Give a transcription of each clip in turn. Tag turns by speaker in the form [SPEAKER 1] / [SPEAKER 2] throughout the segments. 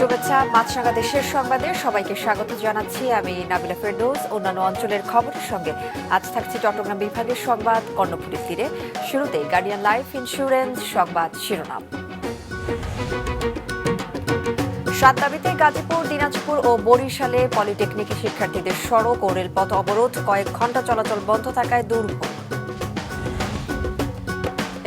[SPEAKER 1] শুভেচ্ছা মাছরাঙা দেশের সংবাদে সবাইকে স্বাগত জানাচ্ছি আমি নাবিলা ফেরদৌস। অন্যান্য অঞ্চলের খবরের সঙ্গে আজ থাকছে চট্টগ্রাম বিভাগের সংবাদ কর্ণফুলীর তীরে। শুরুতে গার্ডিয়ান লাইফ ইন্স্যুরেন্স সংবাদ শিরোনাম। সাত দাবিতে গাজীপুর, দিনাজপুর ও বরিশালে পলিটেকনিকের শিক্ষার্থীদের সড়ক ও রেলপথ অবরোধ, কয়েক ঘণ্টা চলাচল বন্ধ থাকায় দুর্ভোগ।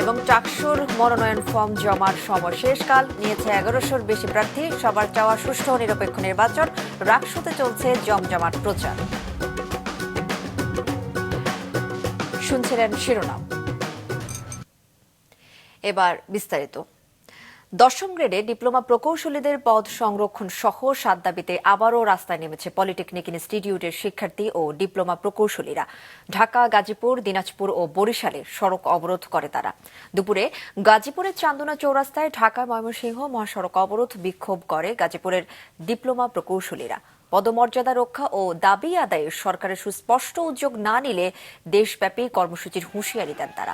[SPEAKER 1] এবং চাকসুর মনোনয়ন ফর্ম জমার সময় শেষকাল, নিয়েছে 1100-র বেশি প্রার্থী। সবার চাওয়া সুষ্ঠু ও নিরপেক্ষ নির্বাচন, রাকসুতে চলছে জমজমাট প্রচার। শুনছিলেন শিরোনাম, এবার বিস্তারিত। দশম গ্রেডে ডিপ্লোমা প্রকৌশলীদের পদ সংরক্ষণ সহ 7 দাবিতে আবারও রাস্তায় নেমেছে পলিটেকনিক ইনস্টিটিউটের শিক্ষার্থী ও ডিপ্লোমা প্রকৌশলীরা। ঢাকা, গাজীপুর, দিনাজপুর ও বরিশালে সড়ক অবরোধ করে তারা। দুপুরে গাজীপুরের চান্দনা চৌরাস্তায়, ঢাকা ময়মনসিংহ মহাসড়ক অবরোধ বিক্ষোভ করে গাজীপুরের ডিপ্লোমা প্রকৌশলীরা। পদমর্যাদা রক্ষা ও দাবি আদায়ে সরকারের সুস্পষ্ট উদ্যোগ না নিলে দেশব্যাপী কর্মসূচির হুঁশিয়ারি দেন তারা।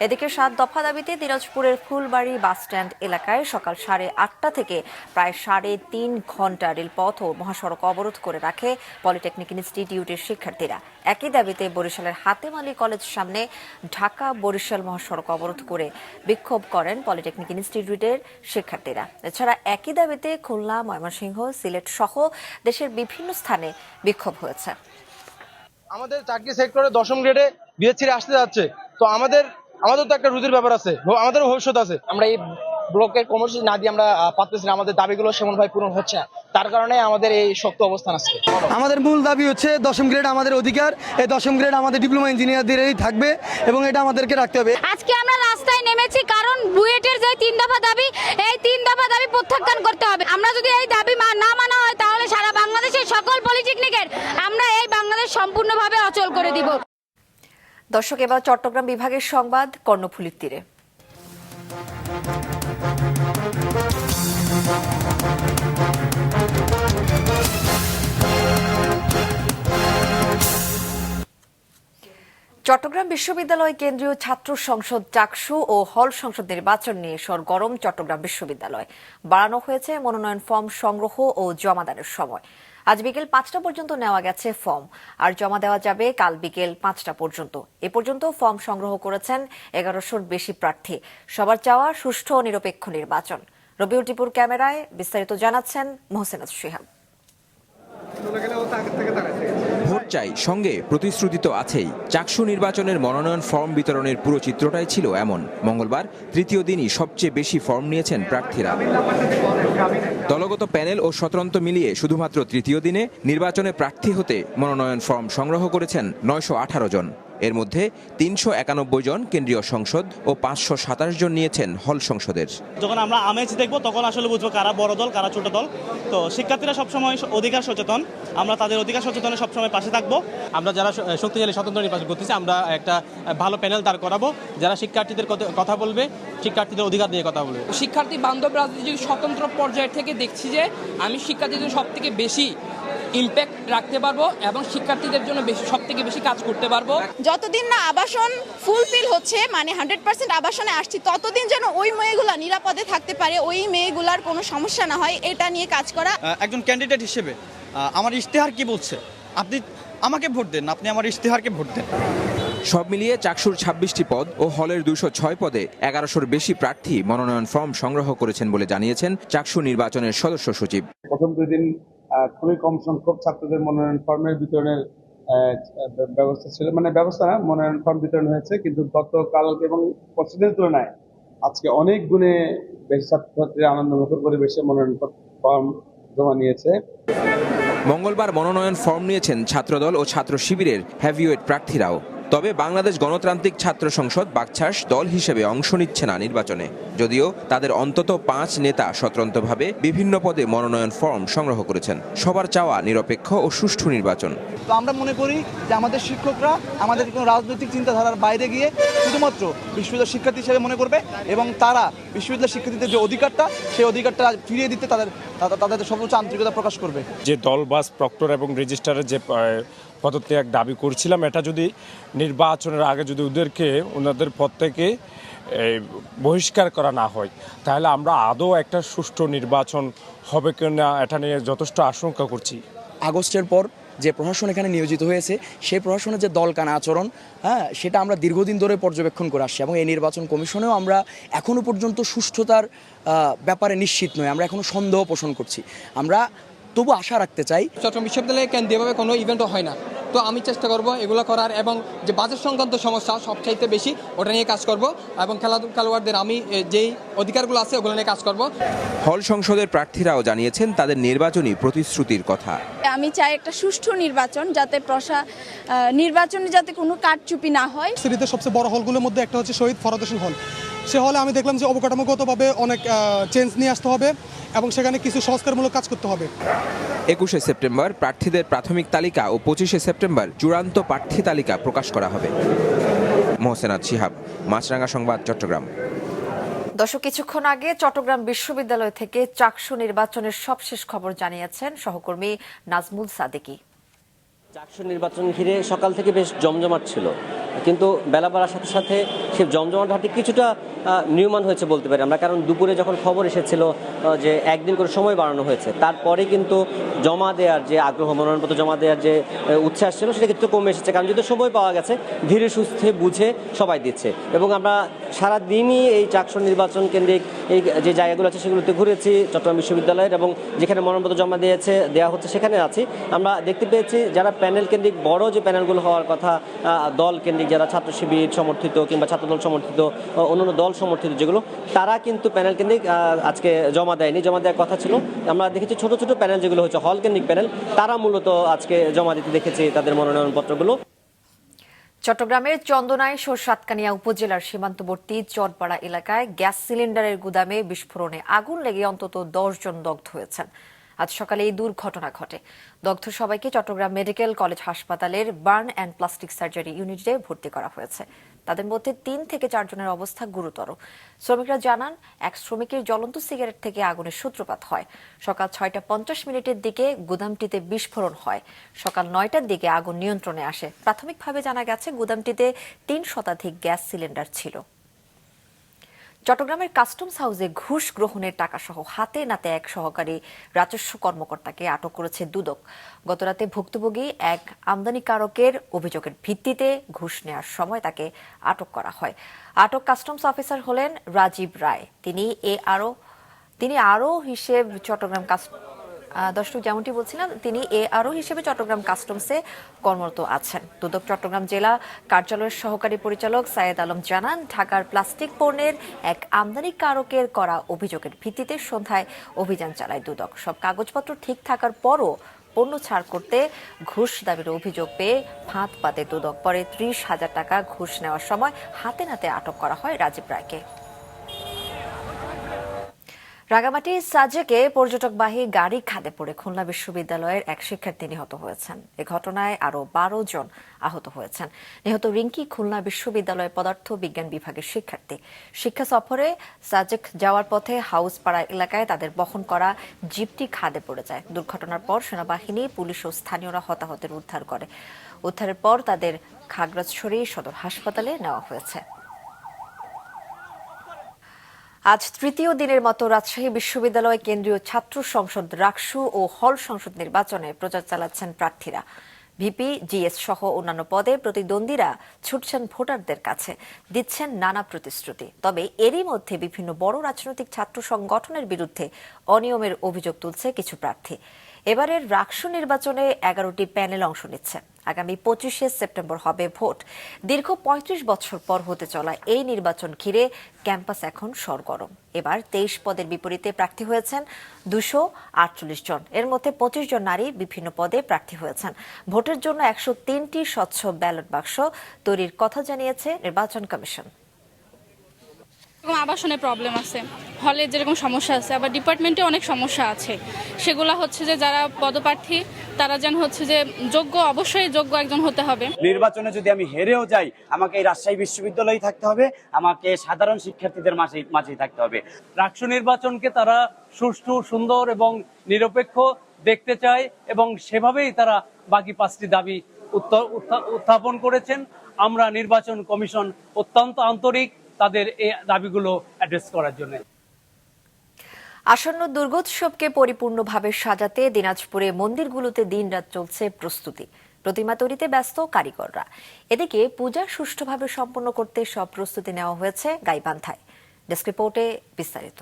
[SPEAKER 1] এদিকে 7 দফা দাবিতে দিনাজপুরের ফুলবাড়ি বাসস্ট্যান্ড এলাকায় সকাল 8:30 থেকে প্রায় 3.5 ঘণ্টা রেলপথ ও মহাসড়ক অবরোধ করে রাখে পলিটেকনিক ইনস্টিটিউটের শিক্ষার্থীরা। একই দাবিতে বরিশালের হাতেম আলী কলেজ সামনে ঢাকা বরিশাল মহাসড়ক অবরোধ করে বিক্ষোভ করেন পলিটেকনিক ইনস্টিটিউটের শিক্ষার্থীরা। এছাড়া একই দাবিতে খুলনা, ময়মনসিংহ, সিলেট সহ দেশের বিভিন্ন স্থানে বিক্ষোভ হয়েছে।
[SPEAKER 2] আমাদের চাকরি সেক্টরে দশম গ্রেডে বিএসসি আসতে যাচ্ছে, তো আমাদের তো একটা রুজির ব্যাপার আছে, আমাদেরও ভবিষ্যৎ আছে। আমরা এই ব্লকের কর্মসূচি না দিয়ে আমরা পাচ্ছি না, আমাদের দাবিগুলো সেমন ভাবে পূরণ হচ্ছে না, তার কারণে আমাদের এই শক্ত অবস্থান আছে।
[SPEAKER 3] আমাদের মূল দাবি হচ্ছে দশম গ্রেড আমাদের অধিকার। এই দশম গ্রেড আমাদের ডিপ্লোমা ইঞ্জিনিয়ারদেরই থাকবে এবং এটা আমাদেরকে রাখতে হবে।
[SPEAKER 4] আজকে আমরা রাস্তায় নেমেছি কারণ বুয়েটের যে 3 দফা দাবি, এই 3 দফা দাবি প্রত্যাখ্যান করতে হবে। আমরা যদি এই দাবি না মানা হয় তাহলে সারা বাংলাদেশের সকল পলিটেকনিকের আমরা এই বাংলাদেশ সম্পূর্ণভাবে অচল করে দিব।
[SPEAKER 1] দর্শক, এবার চট্টগ্রাম বিভাগের সংবাদ কর্ণফুলীর তীরে। চট্টগ্রাম বিশ্ববিদ্যালয় কেন্দ্রীয় ছাত্র সংসদ চাকসু ও হল সংসদ নির্বাচন নিয়ে সরগরম চট্টগ্রাম বিশ্ববিদ্যালয়। বাড়ানো হয়েছে মনোনয়ন ফর্ম সংগ্রহ ও জমাদানের সময়। আজ বিকেল 5টা পর্যন্ত নেওয়া গেছে ফর্ম, আর জমা দেওয়া যাবে কাল বিকেল 5টা পর্যন্ত। এ পর্যন্ত ফর্ম সংগ্রহ করেছেন 1100-র বেশি প্রার্থী। সবার চাওয়া সুষ্ঠু ও নিরপেক্ষ নির্বাচন। রবিউল টিপুর ক্যামেরায় বিস্তারিত জানাচ্ছেন মোহসেনাত শিহাব।
[SPEAKER 5] ভোট চাই, সঙ্গে প্রতিশ্রুতি তো আছেই। চাকসু নির্বাচনের মনোনয়ন ফর্ম বিতরণের পুরো চিত্রটাই ছিল এমন। মঙ্গলবার তৃতীয় দিনই সবচেয়ে বেশি ফর্ম নিয়েছেন প্রার্থীরা। দলগত প্যানেল ও স্বতন্ত্র মিলিয়ে শুধুমাত্র তৃতীয় দিনে নির্বাচনে প্রার্থী হতে মনোনয়ন ফর্ম সংগ্রহ করেছেন 918 জন। এর মধ্যে 391 জন কেন্দ্রীয় সংসদ ও 527 জন নিয়েছেন হল সংসদের।
[SPEAKER 6] যখন আমরা আমেজ দেখবো তখন আসলে বুঝবো কারা বড় দল, কারা ছোট দল। তো শিক্ষার্থীরা সবসময় অধিকার সচেতন, আমরা তাদের অধিকার সচেতনের সবসময় পাশে থাকবো। আমরা যারা শক্তিশালী স্বতন্ত্র নির্বাচন করতেছি, আমরা একটা ভালো প্যানেল দাঁড় করাবো যারা শিক্ষার্থীদের কথা বলবে, শিক্ষার্থীদের অধিকার দিয়ে কথা বলবে।
[SPEAKER 7] শিক্ষার্থী বান্ধব রাজনীতি স্বতন্ত্র পর্যায় থেকে দেখছি যে আমি শিক্ষার্থীদের সব থেকে বেশি ইম্প্যাক্ট রাখতে পারবো এবং শিক্ষার্থীদের জন্য সব থেকে বেশি কাজ করতে পারবো।
[SPEAKER 8] যতদিন না আবাসন ফুলফিল হচ্ছে, মানে 100% আবাসনে আসছি, ততদিন যেন ওই মেয়েগুলা নিরাপদে থাকতে পারে, ওই মেয়েগুলার কোনো সমস্যা না হয়, এটা নিয়ে কাজ করা।
[SPEAKER 9] একজন ক্যান্ডিডেট হিসেবে আমার ইশতেহার কি বলছে, আপনি আমাকে ভোট দেন, আপনি আমার ইশতেহারকে ভোট দেন।
[SPEAKER 5] সব মিলিয়ে চাকসুর 26টি পদ ও হলের 206 পদে 1100-র বেশি প্রার্থী মনোনয়ন ফর্ম সংগ্রহ করেছেন বলে জানিয়েছেন চাকসু নির্বাচনের সদস্য সচিব।
[SPEAKER 10] প্রথম 2 দিন খুবই কম সংখ্যক ছাত্রদের মনোনয়ন ফর্মের বিতরণের ব্যবস্থা ছিল, মানে ব্যবস্থা না, মনোনয়ন ফর্ম বিতরণ হয়েছে, কিন্তু গতকাল এবং পরশুদিনের তুলনায় আজকে অনেক গুণে বেশি ছাত্রছাত্রীরা আনন্দমুখর পরিবেশে মনোনয়ন ফর্ম জমা নিয়েছে।
[SPEAKER 5] মঙ্গলবার মনোনয়ন ফর্ম নিয়েছেন ছাত্রদল ও ছাত্র শিবিরের হেভিওয়েট প্রার্থীরাও। তবে বাংলাদেশ গণতান্ত্রিক ছাত্র সংসদ বাকছাস দল হিসেবে অংশ নিচ্ছে না নির্বাচনে, যদিও তাদের অন্তত 5 নেতা স্বতন্ত্রভাবে বিভিন্ন পদে মনোনয়ন ফর্ম সংগ্রহ করেছেন। সবার চাওয়া নিরপেক্ষ ও সুষ্ঠু নির্বাচন।
[SPEAKER 9] তো আমরা মনে করি যে আমাদের শিক্ষকরা আমাদের কোনো রাজনৈতিক চিন্তাধারার বাইরে গিয়ে শুধুমাত্র বিশ্ববিদ্যালয় শিক্ষার্থী হিসেবে মনে করবে এবং তারা বিশ্ববিদ্যালয় শিক্ষার্থীদের যে অধিকারটা, সেই অধিকারটা ফিরিয়ে দিতে তাদের সর্বোচ্চ আন্তরিকতা প্রকাশ করবে।
[SPEAKER 11] যে দল বাস প্রক্টর এবং রেজিস্ট্রারের যে পদত্যাগ দাবি করছিলাম, এটা যদি নির্বাচনের আগে যদি ওনাদের পদ থেকে এই বহিষ্কার করা না হয়, তাহলে আমরা আদৌ একটা সুষ্ঠু নির্বাচন হবে কিনা এটা নিয়ে যথেষ্ট আশঙ্কা করছি।
[SPEAKER 12] আগস্টের পর যে প্রশাসন এখানে নিয়োজিত হয়েছে সেই প্রশাসনের যে দলকানা আচরণ, সেটা আমরা দীর্ঘদিন ধরে পর্যবেক্ষণ করে আসছি এবং এই নির্বাচন কমিশনেও আমরা এখনও পর্যন্ত সুষ্ঠুতার ব্যাপারে নিশ্চিত নই, আমরা এখনও সন্দেহ পোষণ করছি। আমরা তবু আশা রাখতে চাই।
[SPEAKER 7] চট্টগ্রাম বিশ্ববিদ্যালয়ে কেন্দ্রীয়ভাবে কোনো ইভেন্টও হয় না, তো আমি চেষ্টা করব এগুলো করার এবং যে বাজেট সংক্রান্ত সমস্যা সবচাইতে বেশি ওটা নিয়ে কাজ করব এবং খেলোয়াড়দের আমি যেই অধিকারগুলো আছে ওগুলো নিয়ে কাজ করব।
[SPEAKER 5] হল সংসদের প্রার্থীরাও জানিয়েছেন তাদের নির্বাচনী প্রতিশ্রুতির কথা।
[SPEAKER 8] আমি চাই একটা সুষ্ঠু নির্বাচন, যাতে নির্বাচনে যাতে কোনো কারচুপি না হয়।
[SPEAKER 13] সিরিজের সবচেয়ে বড় হলগুলোর মধ্যে একটা হচ্ছে শহীদ ফরহাদ হোসেন হল। সে হলে আমি দেখলাম যে অবকাঠামোগতভাবে অনেক চেঞ্জ নিয়ে আসতে হবে এবং সেখানে কিছু সংস্কারমূলক কাজ করতে হবে।
[SPEAKER 5] 21শে সেপ্টেম্বর প্রার্থীদের প্রাথমিক তালিকা ও 25শে সেপ্টেম্বর চূড়ান্ত প্রার্থী তালিকা প্রকাশ করা হবে। মোহসেনাত শিহাব, মাছরাঙ্গা সংবাদ, চট্টগ্রাম।
[SPEAKER 1] দর্শক, কিছুক্ষণ আগে চট্টগ্রাম বিশ্ববিদ্যালয় থেকে চাকসু নির্বাচনের সবশেষ খবর জানিয়েছেন সহকর্মী নাজমুল সাদেকি।
[SPEAKER 14] চাকসু নির্বাচন ঘিরে সকাল থেকে বেশ জমজমাট ছিল, কিন্তু বেলা বাড়ার সাথে সাথে সে জমজমাট ঘাটে কিছুটা নিয়মান হয়েছে বলতে পারি আমরা, কারণ দুপুরে যখন খবর এসেছিল যে একদিন করে সময় বাড়ানো হয়েছে, তারপরে কিন্তু জমা দেওয়ার যে আগ্রহ, মনোনয়নপত্র জমা দেওয়ার যে উচ্ছ্বাস ছিল সেটা কিন্তু কমে এসেছে, কারণ যেহেতু সময় পাওয়া গেছে ধীরে সুস্থে বুঝে সবাই দিচ্ছে। এবং আমরা সারাদিনই এই চাকসু নির্বাচন কেন্দ্রিক এই যে জায়গাগুলো আছে সেগুলোতে ঘুরেছি চট্টগ্রাম বিশ্ববিদ্যালয়ের, এবং যেখানে মনোনয়নপত্র জমা দেওয়া হচ্ছে সেখানে আছি। আমরা দেখতে পেয়েছি যারা প্যানেল কেন্দ্রিক বড় যে প্যানেলগুলো হওয়ার কথা, দল কেন্দ্রিক যারা ছাত্র শিবির সমর্থিত কিংবা ছাত্রদল সমর্থিত অন্যান্য দল সমর্থিত যেগুলো, তারা কিন্তু প্যানেল কেন্দ্রিক আজকে জমা দেয়নি। জমা দেওয়ার কথা ছিল, আমরা দেখেছি ছোট ছোট প্যানেল যেগুলো হচ্ছে হল কেন্দ্রিক প্যানেল, তারা মূলত আজকে জমা দিতে দেখেছি তাদের মনোনয়নপত্রগুলো।
[SPEAKER 1] চট্টগ্রামের চন্দনাইশ ও সাতকানিয়া উপজেলার সীমান্তবর্তী চরপাড়া এলাকায় গ্যাস সিলিন্ডারের গুদামে বিস্ফোরণে আগুন লেগে অন্তত 10 জন দগ্ধ হয়েছেন। আজ সকালে এই দুর্ঘটনা ঘটে। দগ্ধ সবাইকে চট্টগ্রাম মেডিকেল কলেজ হাসপাতালের বার্ন অ্যান্ড প্লাস্টিক সার্জারি ইউনিটে ভর্তি করা হয়েছে। তাদের মধ্যে 3 থেকে 4 জনের অবস্থা গুরুতর। শ্রমিকরা জানান, এক শ্রমিকের জ্বলন্ত সিগারেট থেকে আগুনের সূত্রপাত হয়। সকাল 6:50 দিকে গুদামটিতে বিস্ফোরণ হয়। সকাল 9টার দিকে আগুন নিয়ন্ত্রণে আসে। প্রাথমিকভাবে জানা গেছে গুদামটিতে 3 শতাধিক গ্যাস সিলিন্ডার ছিল। চট্টগ্রামের কাস্টমস হাউসে ঘুষ গ্রহণের টাকাসহ হাতে নাতে এক সহকারী রাজস্ব কর্মকর্তাকে আটক করেছে দুদক। গতরাতে ভুক্তভোগী এক আমদানিকারকের অভিযোগের ভিত্তিতে ঘুষ নেওয়ার সময় তাকে আটক করা হয়। আটক কাস্টমস অফিসার হলেন রাজীব রায়। তিনি আরও হিসেব চট্টগ্রাম দর্শক যেমনটি বলছিলাম, তিনি এআরও হিসেবে চট্টগ্রাম কাস্টমসে কর্মরত আছেন। দুদক চট্টগ্রাম জেলা কার্যালয়ের সহকারী পরিচালক সায়েদ আলম জানান, ঢাকার প্লাস্টিক পণ্যের এক আমদানিকারকের করা অভিযোগের ভিত্তিতে সন্ধ্যায় অভিযান চালায় দুদক। সব কাগজপত্র ঠিক থাকার পরও পণ্য ছাড় করতে ঘুষ দাবির অভিযোগ পেয়ে ফাঁদ পাতে দুদক। পরে 30,000 টাকা ঘুষ নেওয়ার সময় হাতে নাতে আটক করা হয় রাজীব রায়কে। রাঙামাটি সাজেকে পর্যটকবাহী গাড়ি খাদে পড়ে খুলনা বিশ্ববিদ্যালয়ের এক শিক্ষার্থী নিহত হয়েছেন। এ ঘটনায় আরও 12 জন আহত হয়েছেন। নিহত রিঙ্কি খুলনা বিশ্ববিদ্যালয়ের পদার্থ বিজ্ঞান বিভাগের শিক্ষার্থী। শিক্ষা সফরে সাজেক যাওয়ার পথে হাউসপাড়া এলাকায় তাদের বহন করা জিপটি খাদে পড়ে যায়। দুর্ঘটনার পর সেনাবাহিনী, পুলিশ ও স্থানীয়রা হতাহতের উদ্ধার করে। উদ্ধারের পর তাদের খাগড়াছড়ি সদর হাসপাতালে নেওয়া হয়েছে। আজ তৃতীয় দিনের মতো রাজশাহী বিশ্ববিদ্যালয় কেন্দ্রীয় ছাত্র সংসদ রাকসু ও হল সংসদ নির্বাচনে প্রচার চালাচ্ছেন প্রার্থীরা। ভিপি, জিএস সহ অন্যান্য পদে প্রতিদ্বন্দ্বীরা ছুটছেন ভোটারদের কাছে, দিচ্ছেন নানা প্রতিশ্রুতি। তবে এরই মধ্যে বিভিন্ন বড় রাজনৈতিক ছাত্র সংগঠনের বিরুদ্ধে অনিয়মের অভিযোগ তুলছে কিছু প্রার্থী। এবারের রাকসু নির্বাচনে 11টি প্যানেল অংশ নিচ্ছে। আগামী 25শে সেপ্টেম্বর হবে ভোট। দীর্ঘ 35 বছর পর হতে চলা এই নির্বাচন ঘিরে ক্যাম্পাস এখন সরগরম। এবার 23 পদের বিপরীতে প্রার্থী হয়েছেন 248 জন। এর মধ্যে 25 জন নারী বিভিন্ন পদে প্রার্থী হয়েছেন। ভোটের জন্য 103টি স্বচ্ছ ব্যালট বাক্স তৈরির কথা জানিয়েছে নির্বাচন কমিশন।
[SPEAKER 4] আবাসনের প্রবলেম আছে, হলে যেরকম সমস্যা আছে, আবার ডিপার্টমেন্টে অনেক সমস্যা আছে। সেগুলো হচ্ছে যে যারা পদপ্রার্থী তারা যেন হচ্ছে যে যোগ্য, অবশ্যই যোগ্য একজন হতে হবে।
[SPEAKER 15] নির্বাচনে যদি আমি হেরেও যাই, আমাকে এই রাজশাহী বিশ্ববিদ্যালয়ে থাকতে হবে, আমাকে সাধারণ শিক্ষার্থীদের মাঝেই থাকতে হবে।
[SPEAKER 16] রাকসু নির্বাচনকে তারা সুষ্ঠু, সুন্দর এবং নিরপেক্ষ দেখতে চায় এবং সেভাবেই তারা বাকি 5টি দাবি উত্থাপন করেছেন। আমরা নির্বাচন কমিশন অত্যন্ত আন্তরিক তাদের এই দাবিগুলো অ্যাড্রেস করার জন্য।
[SPEAKER 1] আসন্ন দুর্গোৎসবকে পরিপূর্ণভাবে সাজাতে দিনাজপুরে মন্দিরগুলোতে দিনরাত চলছে প্রস্তুতি। প্রতিমা তৈরিতে ব্যস্ত কারিগররা। এদিকে পূজা সুষ্ঠুভাবে সম্পন্ন করতে সব প্রস্তুতি নেওয়া হয়েছে গাইবান্ধায়। ডেস্ক রিপোর্টে বিস্তারিত।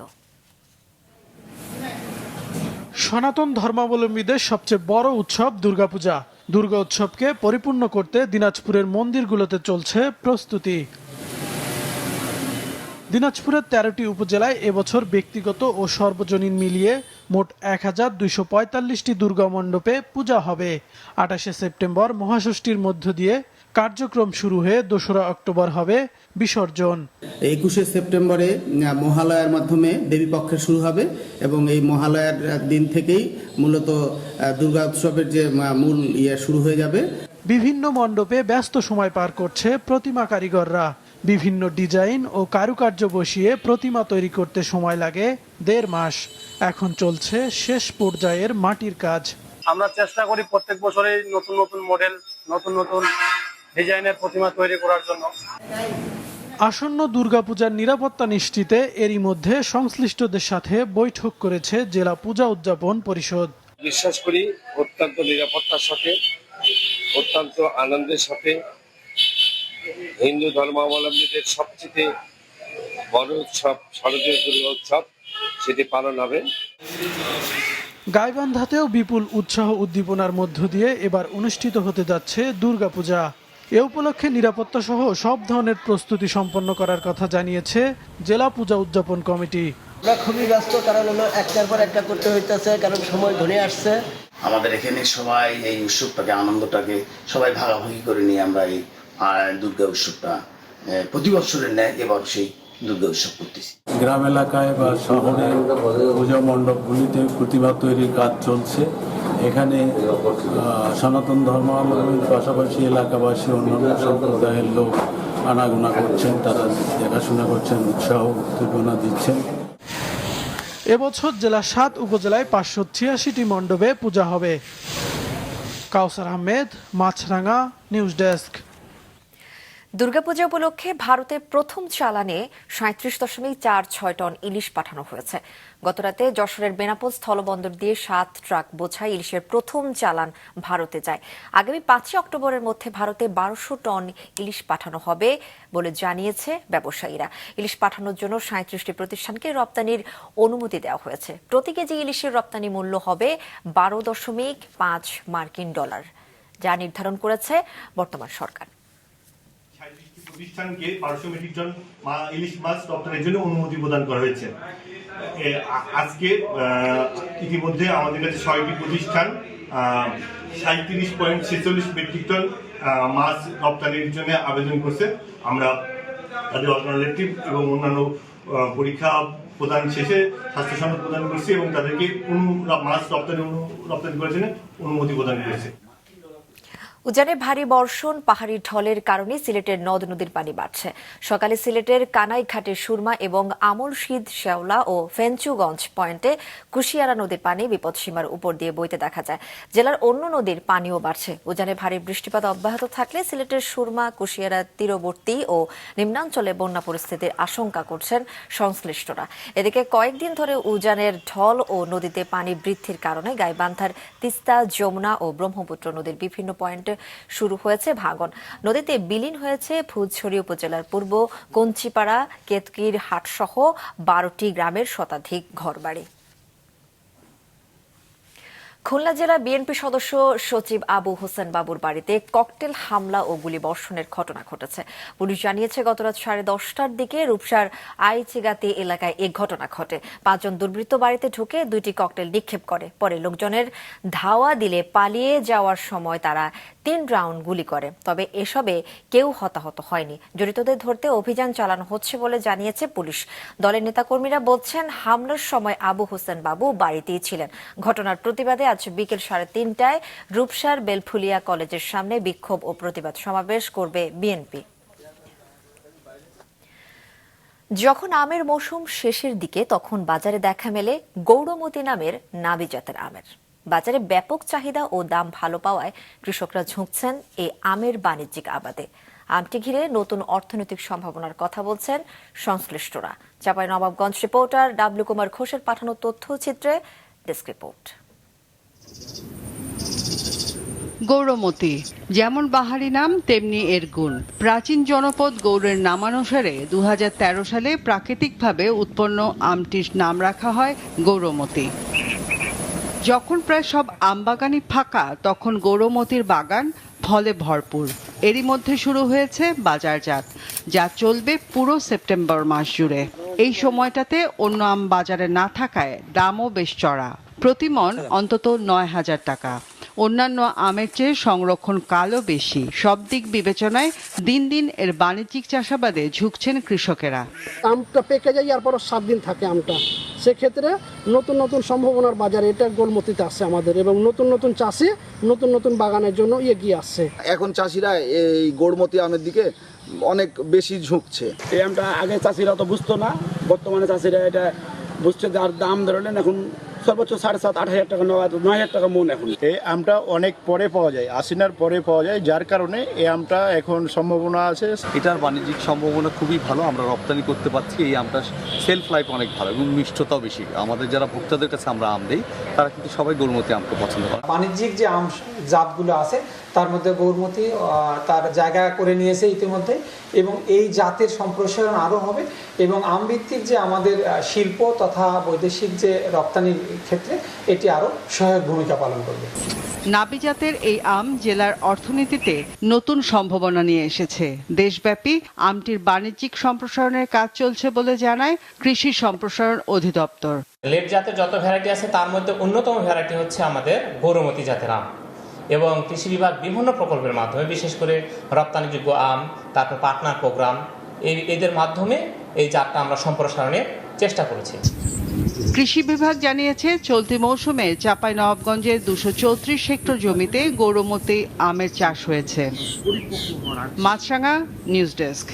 [SPEAKER 17] সনাতন ধর্মাবলম্বীদের সবচেয়ে বড় উৎসব দুর্গাপূজা। দুর্গা উৎসবকে পরিপূর্ণ করতে দিনাজপুরের মন্দিরগুলোতে চলছে প্রস্তুতি। দিনাজপুরের 13টি উপজেলায় এবছর ব্যক্তিগত ও সর্বজনীন মিলিয়ে মোট 1245টি দুর্গা মণ্ডপে পূজা হবে। 28শে সেপ্টেম্বর মহাষষ্ঠীর মধ্য দিয়ে কার্যক্রম শুরু হয়ে 2রা অক্টোবর হবে বিসর্জন।
[SPEAKER 18] 21শে সেপ্টেম্বরে মহালয়ার মাধ্যমে দেবী পক্ষের শুরু হবে এবং এই মহালয়ার দিন থেকেই মূলত দুর্গা উৎসবের যে মূল শুরু হয়ে যাবে।
[SPEAKER 17] বিভিন্ন মণ্ডপে ব্যস্ত সময় পার করছে প্রতিমা কারিগররা। বিভিন্ন ডিজাইন ও কারুকার্য বসিয়ে প্রতিমা তৈরি করতে সময় লাগে 1.5 মাস। এখন চলছে শেষ পর্যায়ের মাটির কাজ।
[SPEAKER 19] আমরা চেষ্টা করি প্রত্যেক বছরেই নতুন নতুন মডেল, নতুন নতুন ডিজাইনের প্রতিমা তৈরি করার জন্য।
[SPEAKER 17] আসন্ন দুর্গাপূজার নিরাপত্তা নিশ্চিতে এরই মধ্যে সংশ্লিষ্টদের সাথে বৈঠক করেছে জেলা পূজা উদযাপন পরিষদ।
[SPEAKER 20] বিশ্বাস করি অত্যন্ত নিরাপত্তার সাথে, অত্যন্ত আনন্দের সাথে হিন্দু ধর্মাবলম্বীদের সবচেয়ে বড় উৎসব শারদীয় দুর্গা উৎসব সেটি পালন হবে।
[SPEAKER 17] গাইবান্ধাতেও বিপুল উৎসাহ উদ্দীপনার মধ্য দিয়ে এবার অনুষ্ঠিত হতে যাচ্ছে দুর্গাপূজা। এ উপলক্ষে নিরাপত্তা সহ সব ধরনের প্রস্তুতি সম্পন্ন করার কথা জানিয়েছে জেলা পূজা উদযাপন কমিটি।
[SPEAKER 21] আমরা খুবই ব্যস্ত, কারণ হলো একটার পর একটা করতে হইতেছে, কারণ সময় ঘনিয়ে আসছে।
[SPEAKER 22] আমাদের এখানে সবাই এই উৎসবটাকে, আনন্দটাকে সবাই ভাগাভাগি করে নিয়ে আমরা এই দুর্গা উৎসবটা প্রতি বছরের ন্যায় এবার সেই দুর্গা উৎসব করতেছি।
[SPEAKER 23] গ্রাম এলাকায় বা শহরে পূজা মণ্ডপগুলিতে প্রতিমা তৈরির কাজ চলছে। এখানে সনাতন ধর্মাবলম্বীর পাশাপাশি এলাকাবাসী অন্যান্য সম্প্রদায়ের লোক আনাগোনা করছেন, তারা দেখাশোনা করছেন, উৎসাহ উদ্দীপনা দিচ্ছেন।
[SPEAKER 17] এবছর জেলার 7 উপজেলায় 586টি মণ্ডপে পূজা হবে। কাউসার আহমেদ, মাছরাঙা, নিউজ ডেস্ক।
[SPEAKER 1] দুর্গাপূজা উপলক্ষে ভারতে প্রথম চালানে 37.46 টন ইলিশ পাঠানো হয়েছে। গতরাতে যশোরের বেনাপোল স্থলবন্দর দিয়ে 7 ট্রাক বোঝাই ইলিশের প্রথম চালান ভারতে যায়। আগামী 5 অক্টোবরের মধ্যে ভারতে 1200 টন ইলিশ পাঠানো হবে বলে জানিয়েছে ব্যবসায়ীরা। ইলিশ পাঠানোর জন্য 37টি প্রতিষ্ঠানকে রপ্তানির অনুমতি দেওয়া হয়েছে। প্রতি কেজি ইলিশের রপ্তানি মূল্য হবে $12.5 মার্কিন, যা নির্ধারণ করেছে বর্তমান সরকার।
[SPEAKER 24] প্রতিষ্ঠানকে 1200 মেট্রিক টন ইলিশ মাছ রপ্তানির জন্য অনুমতি প্রদান করা হয়েছে। আজকে ইতিমধ্যে আমাদের কাছে 6টি প্রতিষ্ঠান 37.46 মেট্রিক টন মাছ রপ্তানির জন্য আবেদন করছে। আমরা তাদের অল্টারনেটিভ এবং অন্যান্য পরীক্ষা প্রদান শেষে স্বাস্থ্য সনদ প্রদান করছি এবং তাদেরকে মাছ রপ্তানি করার জন্য অনুমতি প্রদান করেছে।
[SPEAKER 1] উজানে ভারী বর্ষণ, পাহাড়ি ঢলের কারণে সিলেটের নদ নদীর পানি বাড়ছে। সকালে সিলেটের কানাইঘাটের সুরমা এবং আমলশিদ, শেওলা ও ফেঞ্চুগঞ্জ পয়েন্টে কুশিয়ারা নদীর পানি বিপদসীমার উপর দিয়ে বইতে দেখা যায়। জেলার অন্য নদীর পানিও বাড়ছে। উজানে ভারী বৃষ্টিপাত অব্যাহত থাকলে সিলেটের সুরমা, কুশিয়ারা তীরবর্তী ও নিম্নাঞ্চলে বন্যা পরিস্থিতির আশঙ্কা করছেন সংশ্লিষ্টরা। এদিকে কয়েকদিন ধরে উজানের ঢল ও নদীতে পানি বৃদ্ধির কারণে গাইবান্ধার তিস্তা, যমুনা ও ব্রহ্মপুত্র নদীর বিভিন্ন পয়েন্টে শুরু হয়েছে ভাঙন। নদীতে বিলীন হয়েছে ফুলছড়ি উপজেলার পূর্ব কঞ্চিপাড়া, কেতকির হাট সহ 12টি গ্রামের শতাধিক ঘরবাড়ি। খুলনা জেলা বিএনপি সদস্য সচিব আবু হোসেন বাবুর বাড়িতে ককটেল হামলা ও গুলিবর্ষণের ঘটনা ঘটেছে। পুলিশ জানিয়েছে গতরাত 10:30টার দিকে রূপসার আইচিগাতি এলাকায় এই ঘটনা ঘটে। 5 জন দুর্বৃত্ত বাড়িতে ঢুকে 2টি ককটেল নিক্ষেপ করে। পরে লোকজনের ধাওয়া দিলে পালিয়ে যাওয়ার সময় তারা 3 রাউন্ড গুলি করে। তবে এসবে কেউ হতাহত হয়নি। জড়িতদের ধরতে অভিযান চালানো হচ্ছে বলে জানিয়েছে পুলিশ। দলের নেতাকর্মীরা বলছেন, হামলার সময় আবু হোসেন বাবু বাড়িতেই ছিলেন। ঘটনার প্রতিবাদে আজ বিকেল 3:30টায় রূপসার বেলফুলিয়া কলেজের সামনে বিক্ষোভ ও প্রতিবাদ সমাবেশ করবে বিএনপি। যখন আমের মৌসুম শেষের দিকে তখন বাজারে দেখা মেলে গৌড়মতি নামের নাবি জাতের আমের। বাজারে ব্যাপক চাহিদা ও দাম ভালো পাওয়ায় কৃষকরা ঝুঁকছেন এই আমের বাণিজ্যিক আবাদে। আমটি ঘিরে নতুন অর্থনৈতিক সম্ভাবনার কথা বলছেন সংশ্লিষ্টরা। চাঁপাইনবাবগঞ্জ রিপোর্টার ডাব্লিউ কুমার ঘোষের পাঠানো তথ্যচিত্রে ডেস্ক রিপোর্ট।
[SPEAKER 2] গৌরমতী যেমন বাহারি নাম তেমনি এর গুণ। প্রাচীন জনপদ গৌড়ের নামানুসারে 2013 সালে প্রাকৃতিকভাবে উৎপন্ন আমটির নাম রাখা হয় গৌরমতী। যখন প্রায় সব আমবাগানই ফাঁকা তখন গৌরমতীর বাগান ফলে ভরপুর। এরই মধ্যে শুরু হয়েছে বাজারজাত, যা চলবে পুরো সেপ্টেম্বর মাস জুড়ে। এই সময়টাতে অন্য আম বাজারে না থাকায় দামও বেশ চড়া, প্রতি মণ অন্তত 9,000 টাকা। অন্যান্য আমের চেয়ে সংরক্ষণ কালও বেশি। সব দিক বিবেচনায় দিন দিন এর বাণিজ্যিক চাষাবাদে ঝুঁকছেন কৃষকেরা।
[SPEAKER 3] আমটা পেকে যায়, এরপর 7 দিন থাকে আমটা। সেক্ষেত্রে নতুন নতুন সম্ভাবনার বাজারে এটা গৌরমতীতে আসছে আমাদের, এবং নতুন নতুন চাষি নতুন নতুন বাগানের জন্য এগিয়ে আসছে।
[SPEAKER 6] এখন চাষিরা এই গৌরমতী আমের দিকে অনেক বেশি ঝুঁকছে।
[SPEAKER 10] এই আমটা আগে চাষিরা তো বুঝতো না, বর্তমানে চাষিরা এটা বুঝছে। যার দাম ধরলেন এখন সর্বোচ্চ 7,500-8,000 টাকা, 9,000 টাকা মন। এখন
[SPEAKER 25] এই আমটা অনেক পরে পাওয়া যায়, আশ্বিনার পরে পাওয়া যায়, যার কারণে এই আমটা এখন সম্ভাবনা আছে।
[SPEAKER 26] এটার বাণিজ্যিক সম্ভাবনা খুবই ভালো, আমরা রপ্তানি করতে পারছি। এই আমটা সেলফ লাইফ অনেক ভালো এবং মিষ্টতাও বেশি। আমাদের যারা ভোক্তাদের কাছে আমরা আম দিই তারা কিন্তু সবাই গৌরমতী আমকে পছন্দ করে।
[SPEAKER 27] বাণিজ্যিক যে আম জাতগুলো আছে তার মধ্যে গৌরমতী তার জায়গা করে নিয়েছে ইতিমধ্যে, এবং এই জাতের সম্প্রসারণ আরও হবে, এবং আমভিত্তিক যে আমাদের শিল্প তথা বৈদেশিক যে রপ্তানির ক্ষেত্রে এটি আরও সহায়ক ভূমিকা পালন করবে।
[SPEAKER 2] নাবি জাতের এই আম জেলার অর্থনীতিতে নতুন সম্ভাবনা নিয়ে এসেছে। দেশব্যাপী আমটির বাণিজ্যিক সম্প্রসারণের কাজ চলছে বলে জানায় কৃষি সম্প্রসারণ অধিদপ্তর।
[SPEAKER 28] লেট জাতের যত ভ্যারাইটি আছে তার মধ্যে অন্যতম ভ্যারাইটি হচ্ছে আমাদের গৌরমতী জাতের আম, এবং কৃষি বিভাগ বিভিন্ন প্রকল্পের মাধ্যমে, বিশেষ করে রপ্তানিযোগ্য আম, তারপর পার্টনার প্রোগ্রাম, এদের মাধ্যমে এই জাতটা আমরা সম্প্রসারণের চেষ্টা করেছি।
[SPEAKER 2] কৃষি বিভাগ জানিয়েছে চলতি মৌসুমে চাঁপাইনবাবগঞ্জের 234 হেক্টর জমিতে গৌরমতী আমের চাষ হয়েছে। মাছরাঙা, নিউজ ডেস্ক।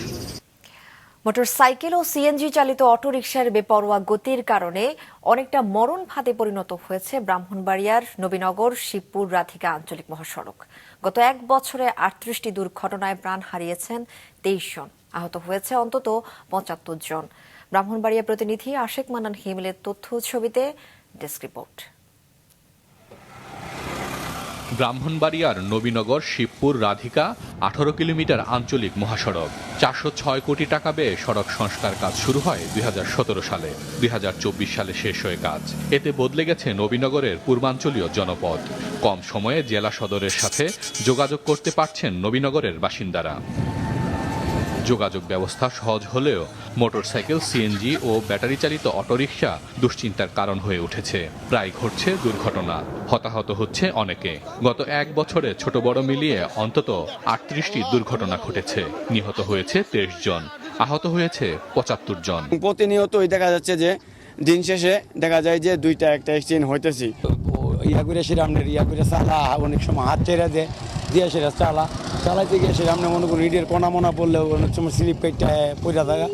[SPEAKER 1] মোটরসাইকেল ও সিএনজি চালিত অটোরিকশার বেপরোয়া গতির কারণে অনেকটা মরণ ফাঁদে পরিণত হয়েছে ব্রাহ্মণবাড়িয়ার নবীনগর শিবপুর রাধিকা আঞ্চলিক মহাসড়ক। গত 1 বছরে 38টি দুর্ঘটনায় প্রাণ হারিয়েছেন 23 জন, আহত হয়েছে অন্তত 75 জন। ব্রাহ্মণবাড়িয়া প্রতিনিধি আশেক মান্নান হিমেলের তথ্য ছবিতে ডেস্ক রিপোর্ট।
[SPEAKER 29] ব্রাহ্মণবাড়িয়ার নবীনগর শিবপুর রাধিকা 18 কিলোমিটার আঞ্চলিক মহাসড়ক। 406 কোটি টাকা ব্যয়ে সড়ক সংস্কার কাজ শুরু হয় 2017 সালে। 2024 সালে শেষ হয়ে কাজ। এতে বদলে গেছে নবীনগরের পূর্বাঞ্চলীয় জনপদ। কম সময়ে জেলা সদরের সাথে যোগাযোগ করতে পারছেন নবীনগরের বাসিন্দারা। যোগাযোগ ব্যবস্থা সহজ হলেও মোটরসাইকেল, সিএনজি ও ব্যাটারি চালিত অটোরিকশা দুশ্চিন্তার কারণ হয়ে উঠেছে। প্রায় ঘটছে দুর্ঘটনা, হতাহত হচ্ছে অনেকে। গত 1 বছরে ছোট বড় মিলিয়ে অন্তত 38টি দুর্ঘটনা ঘটেছে। নিহত হয়েছে 23 জন, আহত হয়েছে 75 জন।
[SPEAKER 10] প্রতিনিয়তই দেখা যাচ্ছে যে দিন শেষে দেখা যায় যে দুইটা একটা অ্যাক্সিডেন্ট হইতেছি। ইয়া করে সেরামনের ইয়া করে চালা, অনেক সময় হাত ছেড়ে দিয়ে সেরা চালাইতে গিয়ে সেরামনে মনে করি ইটের কোনা মোনা পড়লেও অনেক সময় স্লিপ কেটে পড়ে থাকা।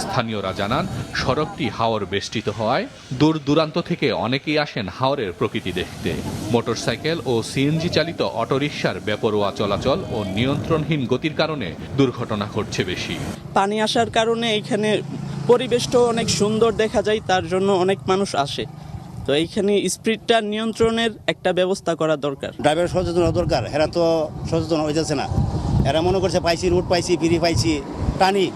[SPEAKER 29] স্থানীয়রা জানান, সড়কটি হাওর বেষ্টিত হওয়ায় দূর দূরান্ত থেকে অনেকেই আসেন হাওরের প্রকৃতি দেখতে। মোটরসাইকেল ও সিএনজি চালিত অটোরিকশার বেপরোয়া চলাচল ও নিয়ন্ত্রণহীন গতির কারণে দুর্ঘটনা ঘটছে বেশি।
[SPEAKER 30] পানি আসার কারণে এখানে পরিবেশটা অনেক সুন্দর দেখা যায়, তার জন্য অনেক মানুষ আসে। তো এইখানে স্পিডটা নিয়ন্ত্রণের একটা ব্যবস্থা করা দরকার।
[SPEAKER 10] ড্রাইভার সচেতন হওয়া দরকার, এরা তো সচেতন হইতেছে না। এরা মনে করছে পাইছি রুট পাইছি, ফ্রি পাইছি, টানি।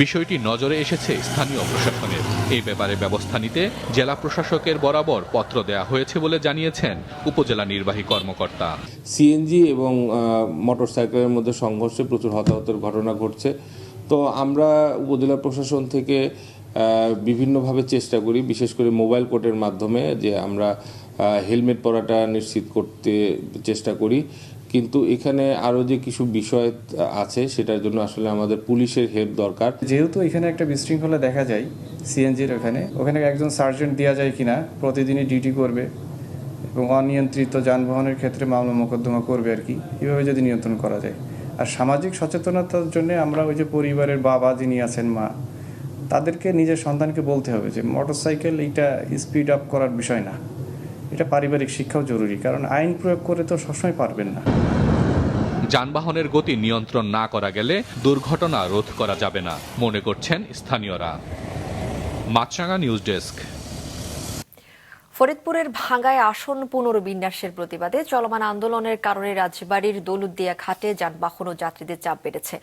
[SPEAKER 29] বিষয়টি নজরে এসেছে স্থানীয় প্রশাসনের। এই ব্যাপারে ব্যবস্থা নিতে জেলা প্রশাসকের বরাবর পত্র দেওয়া হয়েছে বলে জানিয়েছেন উপজেলা নির্বাহী কর্মকর্তা।
[SPEAKER 31] সিএনজি এবং মোটরসাইকেলের মধ্যে সংঘর্ষে প্রচুর হতাহতের ঘটনা ঘটছে। তো আমরা উপজেলা প্রশাসন থেকে বিভিন্নভাবে চেষ্টা করি, বিশেষ করে মোবাইল কোর্টের মাধ্যমে, যে আমরা হেলমেট পরাটা নিশ্চিত করতে চেষ্টা করি। কিন্তু এখানে আরও যে কিছু বিষয় আছে সেটার জন্য আসলে আমাদের পুলিশের হেল্প দরকার।
[SPEAKER 32] যেহেতু এখানে একটা বিশৃঙ্খলা দেখা যায় সিএনজির ওখানে একজন সার্জেন্ট দেওয়া যায় কিনা, প্রতিদিনই ডিউটি করবে এবং অনিয়ন্ত্রিত যানবাহনের ক্ষেত্রে মামলা মোকদ্দমা করবে আর কি, এভাবে যদি নিয়ন্ত্রণ করা যায়। আর সামাজিক সচেতনতার জন্য আমরা ওই যে পরিবারের বাবা যিনি আছেন, মা, তাদেরকে নিজের সন্তানকে বলতে হবে যে মোটরসাইকেল এইটা স্পিড আপ করার বিষয় না, এটা পারিবারিক শিক্ষাও জরুরি, কারণ আইন প্রয়োগ করে তো সবসময় পারবেন না।
[SPEAKER 29] যানবাহনের গতি নিয়ন্ত্রণ না করা গেলে দুর্ঘটনা রোধ করা যাবে না, মনে করছেন স্থানীয়রা। মাছরাঙা নিউজ ডেস্ক।
[SPEAKER 1] ফরিদপুরের ভাঙ্গায় আসন পুনর্বিন্যাসের প্রতিবাদে চলমান আন্দোলনের কারণে রাজবাড়ীর দৌলতদিয়া ঘাটে যানবাহন ও যাত্রীদের চাপ বেড়েছে।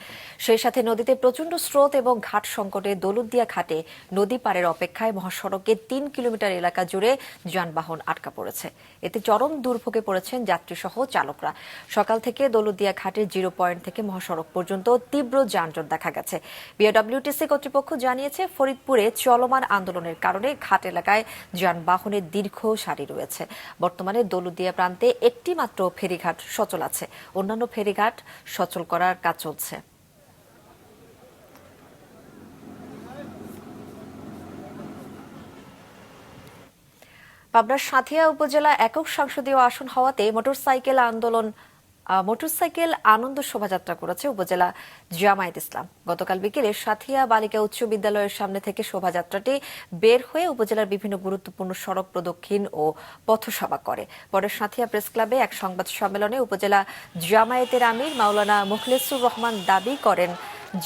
[SPEAKER 1] সেই সাথে নদীতে প্রচণ্ড স্রোত এবং ঘাট সংকটে দৌলতদিয়া ঘাটে নদী পারের অপেক্ষায় মহাসড়কে ৩ কিলোমিটার এলাকা জুড়ে যানবাহন আটকা পড়েছে। এতে চরম দুর্ভোগে পড়েছেন যাত্রীসহ চালকরা। সকাল থেকে দৌলতদিয়া ঘাটের 0 পয়েন্ট থেকে মহাসড়ক পর্যন্ত তীব্র যানজট দেখা গেছে। বিআরডব্লিউটিসি কর্তৃপক্ষ জানিয়েছে, ফরিদপুরে চলমান আন্দোলনের কারণে ঘাট এলাকায় যানবাহনের দীর্ঘ সারি রয়েছে। বর্তমানে দৌলতদিয়া প্রান্তে একটি মাত্র ফেরিঘাট সচল আছে, অন্যান্য ফেরিঘাট সচল করার কাজ চলছে। পাবনার সাঁথিয়া উপজেলা একক সংসদীয় আসন হওয়াতে মোটরসাইকেল আনন্দ শোভাযাত্রা করেছে উপজেলা জামায়াত ইসলাম। গতকাল বিকেলে সাঁথিয়া বালিকা উচ্চ বিদ্যালয়ের সামনে থেকে শোভাযাত্রাটি বের হয়ে উপজেলার বিভিন্ন গুরুত্বপূর্ণ সড়ক প্রদক্ষিণ ও পথসভা করে। পরে সাঁথিয়া প্রেস ক্লাবে এক সংবাদ সম্মেলনে উপজেলা জামায়াতের আমির মাওলানা মুখলেসুর রহমান দাবি করেন,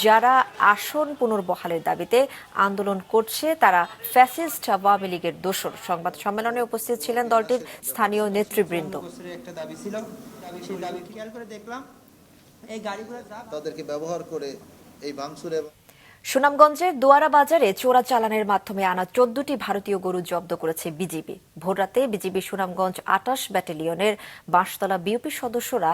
[SPEAKER 1] যারা আসন পুনর্বহালের দাবিতে আন্দোলন করছে তারা ফ্যাসিস্ট আওয়ামী লীগের দোসর। সংবাদ সম্মেলনে উপস্থিত ছিলেন দলটির স্থানীয় নেতৃবৃন্দ।
[SPEAKER 4] তাদেরকে ব্যবহার করে এই ভাঙচুর।
[SPEAKER 1] সুনামগঞ্জের দোয়ারা বাজারে চোরা চালানের মাধ্যমে আনা 14টি ভারতীয় গরু জব্দ করেছে বিজিবি। ভোররাতে বিজিবি সুনামগঞ্জ 28 ব্যাটালিয়নের বাঁশতলা বিওপি সদস্যরা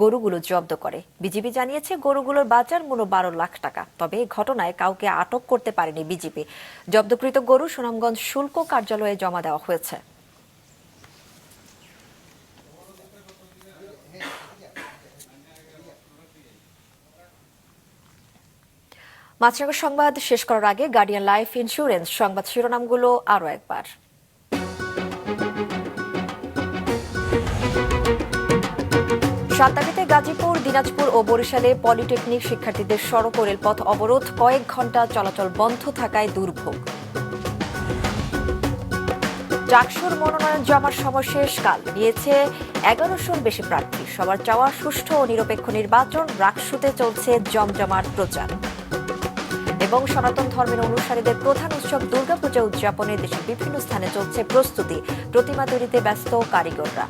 [SPEAKER 1] গরুগুলো জব্দ করে। বিজিবি জানিয়েছে, গরুগুলোর বাজার মূল্য 12 লাখ টাকা। তবে ঘটনায় কাউকে আটক করতে পারেনি বিজিবি। জব্দকৃত গরু সুনামগঞ্জ শুল্ক কার্যালয়ে জমা দেওয়া হয়েছে। মাছরাঙা সংবাদ শেষ করার আগে গার্ডিয়ান লাইফ ইন্স্যুরেন্স সংবাদ শিরোনামগুলো আরো একবার। সাতটাবিতে গাজীপুর, দিনাজপুর ও বরিশালে পলিটেকনিক শিক্ষার্থীদের সড়ক ও রেলপথ অবরোধ, কয়েক ঘণ্টা চলাচল বন্ধ থাকায় দুর্ভোগ। ডাকসুর মনোনয়ন জমার সময় শেষকাল, নিয়েছে 1100-র বেশি প্রার্থী। সবার চাওয়া সুষ্ঠু ও নিরপেক্ষ নির্বাচন। রাকসুতে চলছে জমজমাট প্রচার। এবং সনাতন ধর্মের অনুসারীদের প্রধান উৎসব দুর্গাপূজা উদযাপনে দেশের বিভিন্ন স্থানে চলছে প্রস্তুতি। প্রতিমা তৈরিতে ব্যস্ত কারিগররা।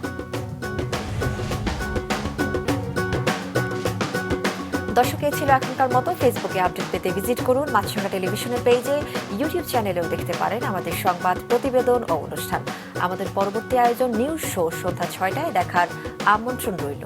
[SPEAKER 1] দর্শক, এই ছিল এখনকার মতো। ফেসবুকে আপডেট পেতে ভিজিট করুন মাছরাঙা টেলিভিশনের পেজে, ইউটিউব চ্যানেলেও দেখতে পারেন আমাদের সংবাদ, প্রতিবেদন ও অনুষ্ঠান। আমাদের পরবর্তী আয়োজন নিউজ শো সন্ধ্যা 6টায় দেখার আমন্ত্রণ রইল।